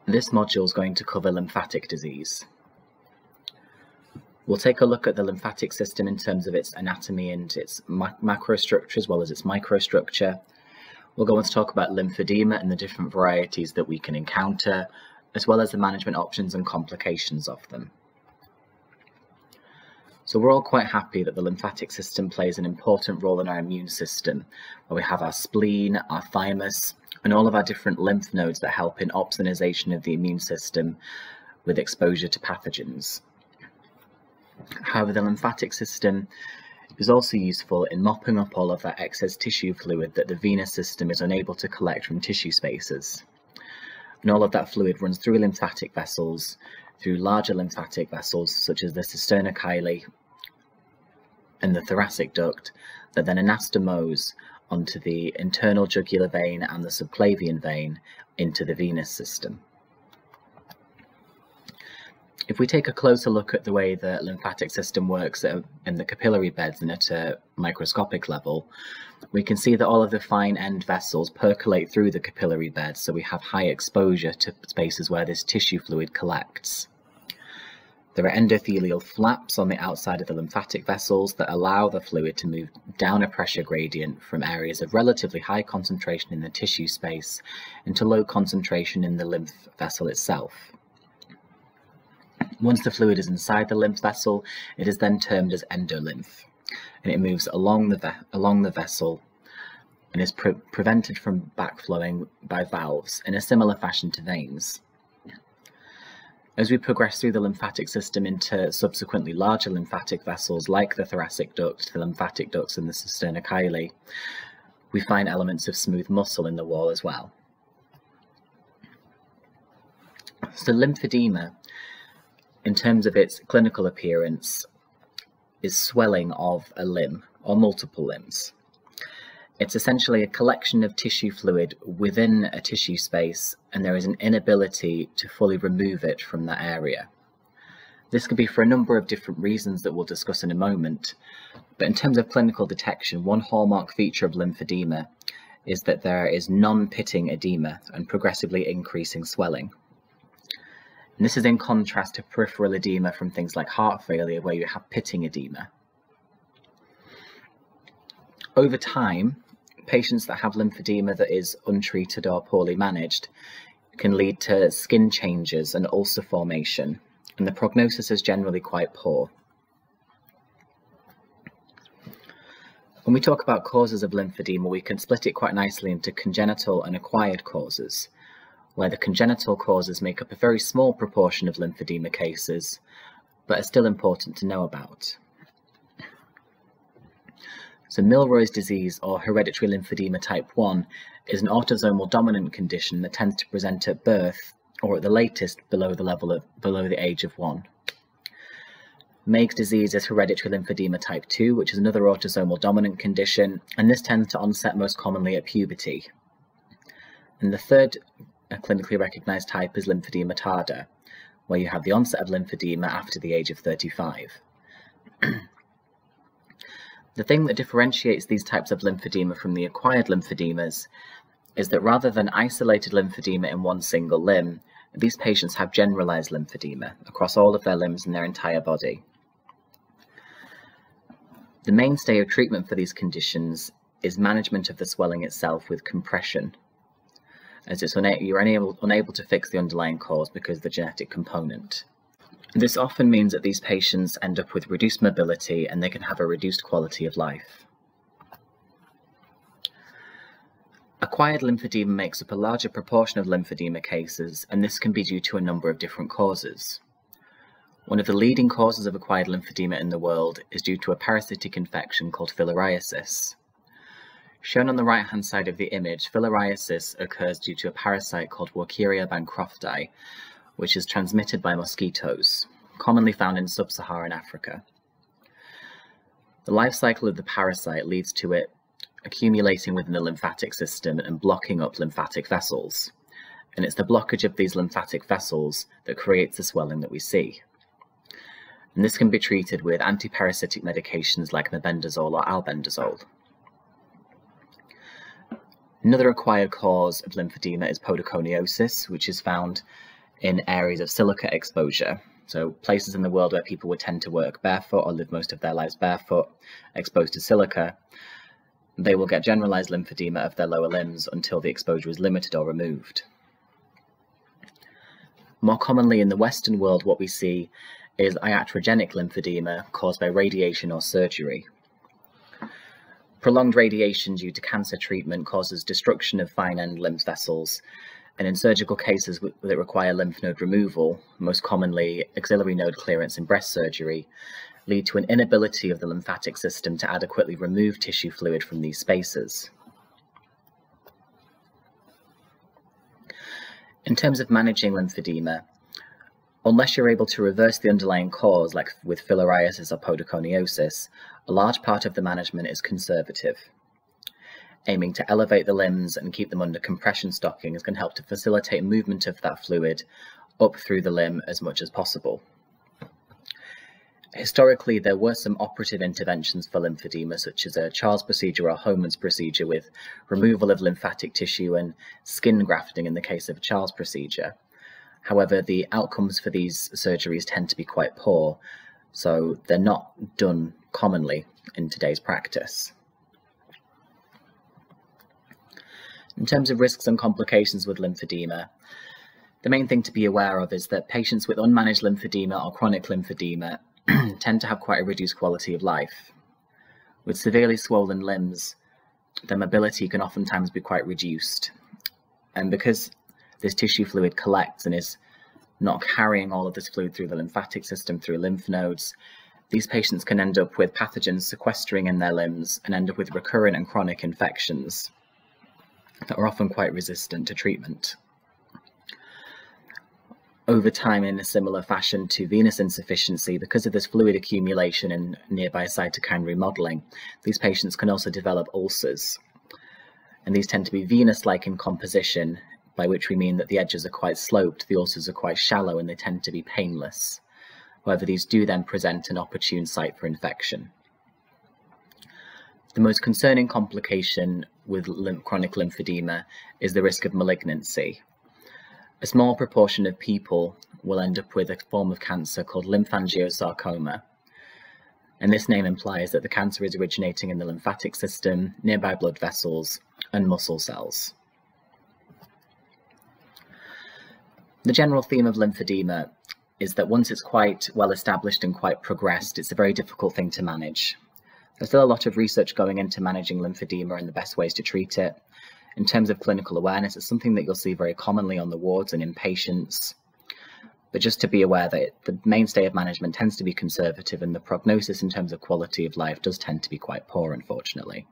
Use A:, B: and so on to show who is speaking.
A: This module is going to cover lymphatic disease. We'll take a look at the lymphatic system in terms of its anatomy and its macrostructure as well as its microstructure. We'll go on to talk about lymphedema and the different varieties that we can encounter, as well as the management options and complications of them. So we're all quite happy that the lymphatic system plays an important role in our immune system, where we have our spleen, our thymus, and all of our different lymph nodes that help in opsonization of the immune system with exposure to pathogens. However, the lymphatic system is also useful in mopping up all of that excess tissue fluid that the venous system is unable to collect from tissue spaces. And all of that fluid runs through lymphatic vessels, through larger lymphatic vessels such as the cisterna chyli and the thoracic duct, that then anastomose onto the internal jugular vein and the subclavian vein into the venous system. If we take a closer look at the way the lymphatic system works in the capillary beds and at a microscopic level, we can see that all of the fine end vessels percolate through the capillary bed, so we have high exposure to spaces where this tissue fluid collects. There are endothelial flaps on the outside of the lymphatic vessels that allow the fluid to move down a pressure gradient from areas of relatively high concentration in the tissue space into low concentration in the lymph vessel itself. Once the fluid is inside the lymph vessel, it is then termed as endolymph, and it moves along the vessel and is prevented from backflowing by valves in a similar fashion to veins. As we progress through the lymphatic system into subsequently larger lymphatic vessels like the thoracic duct, the lymphatic ducts and the cisterna chyli, we find elements of smooth muscle in the wall as well. So lymphedema, in terms of its clinical appearance, is swelling of a limb or multiple limbs. It's essentially a collection of tissue fluid within a tissue space, and there is an inability to fully remove it from that area. This could be for a number of different reasons that we'll discuss in a moment, but in terms of clinical detection, one hallmark feature of lymphedema is that there is non-pitting edema and progressively increasing swelling. And this is in contrast to peripheral edema from things like heart failure, where you have pitting edema. Over time, patients that have lymphedema that is untreated or poorly managed can lead to skin changes and ulcer formation, and the prognosis is generally quite poor. When we talk about causes of lymphedema, we can split it quite nicely into congenital and acquired causes, where the congenital causes make up a very small proportion of lymphedema cases, but are still important to know about. So Milroy's disease, or hereditary lymphedema type 1, is an autosomal dominant condition that tends to present at birth or at the latest below the age of 1. Meig's disease is hereditary lymphedema type 2, which is another autosomal dominant condition, and this tends to onset most commonly at puberty. And the third clinically recognized type is lymphedema tarda, where you have the onset of lymphedema after the age of 35. The thing that differentiates these types of lymphedema from the acquired lymphedemas is that rather than isolated lymphedema in one single limb, these patients have generalized lymphedema across all of their limbs and their entire body. The mainstay of treatment for these conditions is management of the swelling itself with compression, as you're unable to fix the underlying cause because of the genetic component. This often means that these patients end up with reduced mobility and they can have a reduced quality of life. Acquired lymphedema makes up a larger proportion of lymphedema cases, and this can be due to a number of different causes. One of the leading causes of acquired lymphedema in the world is due to a parasitic infection called filariasis. Shown on the right-hand side of the image, filariasis occurs due to a parasite called Walkeria bancrofti, which is transmitted by mosquitoes, commonly found in sub-Saharan Africa. The life cycle of the parasite leads to it accumulating within the lymphatic system and blocking up lymphatic vessels. And it's the blockage of these lymphatic vessels that creates the swelling that we see. And this can be treated with antiparasitic medications like mebendazole or albendazole. Another acquired cause of lymphedema is podoconiosis, which is found in areas of silica exposure, so places in the world where people would tend to work barefoot or live most of their lives barefoot, exposed to silica, they will get generalized lymphedema of their lower limbs until the exposure is limited or removed. More commonly in the Western world, what we see is iatrogenic lymphedema caused by radiation or surgery. Prolonged radiation due to cancer treatment causes destruction of fine-end lymph vessels, and in surgical cases that require lymph node removal, most commonly axillary node clearance in breast surgery, lead to an inability of the lymphatic system to adequately remove tissue fluid from these spaces. In terms of managing lymphedema, unless you're able to reverse the underlying cause, like with filariasis or podoconiosis, a large part of the management is conservative. Aiming to elevate the limbs and keep them under compression stockings can help to facilitate movement of that fluid up through the limb as much as possible. Historically, there were some operative interventions for lymphedema, such as a Charles procedure or Homan's procedure with removal of lymphatic tissue and skin grafting in the case of a Charles procedure. However, the outcomes for these surgeries tend to be quite poor, so they're not done commonly in today's practice. In terms of risks and complications with lymphedema, the main thing to be aware of is that patients with unmanaged lymphedema or chronic lymphedema tend to have quite a reduced quality of life. With severely swollen limbs, their mobility can oftentimes be quite reduced. And because this tissue fluid collects and is not carrying all of this fluid through the lymphatic system, through lymph nodes, these patients can end up with pathogens sequestering in their limbs and end up with recurrent and chronic infections that are often quite resistant to treatment. Over time, in a similar fashion to venous insufficiency, because of this fluid accumulation and nearby cytokine remodeling, these patients can also develop ulcers. And these tend to be venous-like in composition, by which we mean that the edges are quite sloped, the ulcers are quite shallow, and they tend to be painless. However, these do then present an opportune site for infection. The most concerning complication with chronic lymphedema is the risk of malignancy. A small proportion of people will end up with a form of cancer called lymphangiosarcoma, and this name implies that the cancer is originating in the lymphatic system, nearby blood vessels, and muscle cells. The general theme of lymphedema is that once it's quite well established and quite progressed, it's a very difficult thing to manage. There's still a lot of research going into managing lymphedema and the best ways to treat it. In terms of clinical awareness, it's something that you'll see very commonly on the wards and in patients. But just to be aware that the mainstay of management tends to be conservative, and the prognosis in terms of quality of life does tend to be quite poor, unfortunately.